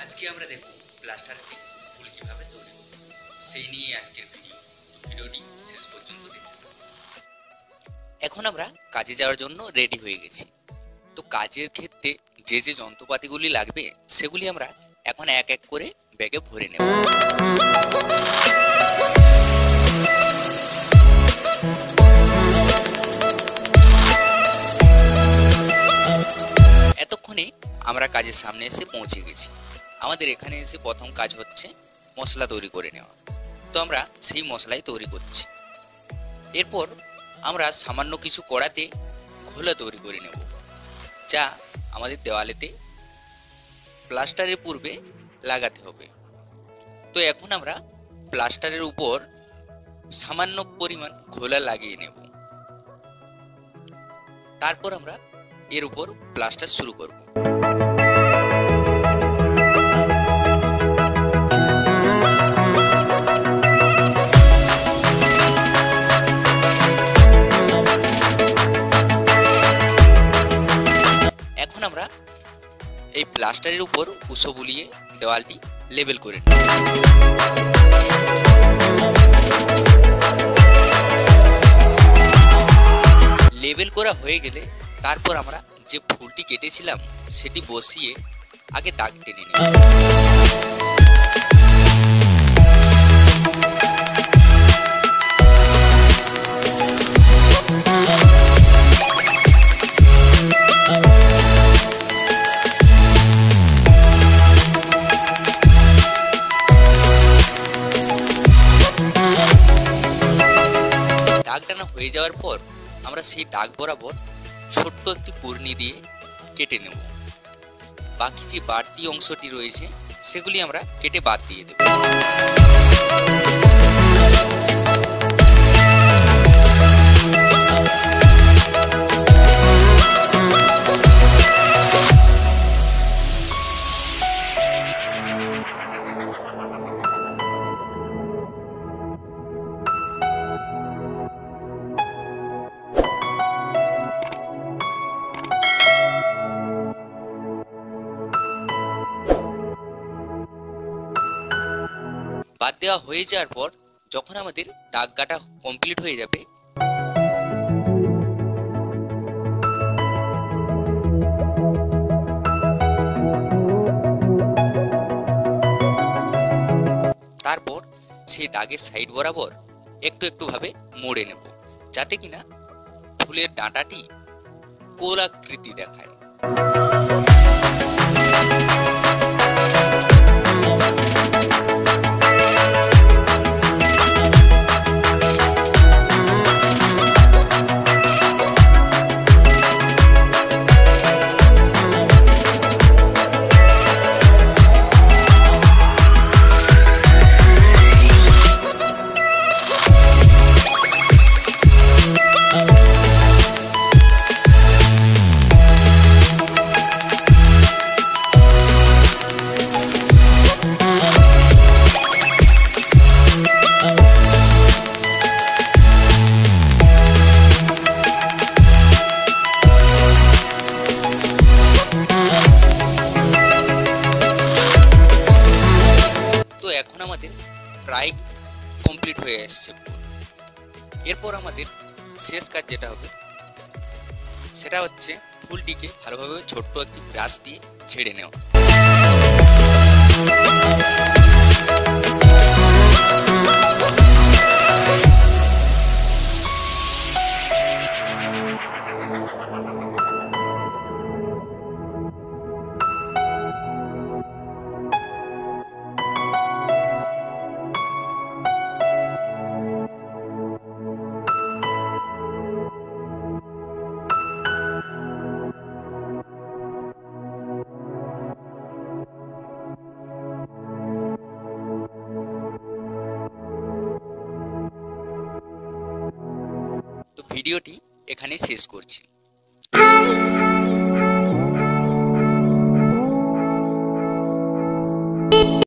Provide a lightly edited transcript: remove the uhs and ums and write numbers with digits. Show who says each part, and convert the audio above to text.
Speaker 1: আজকে আমরা দেখব প্লাস্টারটি ফুল কিভাবে তৈরি করব, সেই নিয়ে আজকের ভিডিওটি শেষ পর্যন্ত দেখতে থাকুন। এখন আমরা কাজে যাওয়ার জন্য রেডি হয়ে গেছি। তো কাজের ক্ষেত্রে যে যে যন্ত্রপাতিগুলি লাগবে সেগুলি আমরা এখন এক এক করে ব্যাগে ভরে নেব। এতক্ষণে আমরা কাজের সামনে এসে পৌঁছে গেছি। আমাদের এখানে এসে প্রথম কাজ হচ্ছে মশলা তৈরি করে নেওয়া। তো আমরা সেই মশলাই তৈরি করছি। এরপর আমরা সামান্য কিছু কড়াতে ঘোলা তৈরি করে নেব, যা আমাদের দেওয়ালেতে প্লাস্টারের পূর্বে লাগাতে হবে। তো এখন আমরা প্লাস্টারের উপর সামান্য পরিমাণ ঘোলা লাগিয়ে নেব। তারপর আমরা এর উপর প্লাস্টার শুরু করব। এখন আমরা এই প্লাস্টারের উপর কুশো বুলিয়ে দেওয়ালটি লেবেল করে নেব। লেবেল করা হয়ে গেলে তারপর আমরা যে ফুলটি কেটেছিলাম সেটি বসিয়ে আগে দাগ টেনে নেব। দাগ টানা হয়ে যাওয়ার পর আমরা সেই দাগ বরাবর ছোট্ট একটি কুর্নি দিয়ে কেটে নেব। বাকি যে বাড়তি অংশটি রয়েছে সেগুলি আমরা কেটে বাদ দিয়ে দেব। বাদ দেওয়া হয়ে যাওয়ার পর যখন আমাদের দাগ কাটা কমপ্লিট হয়ে যাবে, তারপর সেই দাগের সাইড বরাবর একটু একটু ভাবে মোড়ে নেব, যাতে কিনা ফুলের ডাঁটাটি গোলাকৃতি দেখায়। প্রায় কমপ্লিট হয়ে আসছে। এরপর আমাদের শেষ কাজ যেটা হবে সেটা হচ্ছে ফুলটিকে ভালোভাবে ছোট্ট একটি ব্রাশ দিয়ে ছেড়ে নেওয়া। ভিডিওটি এখানে শেষ করছি।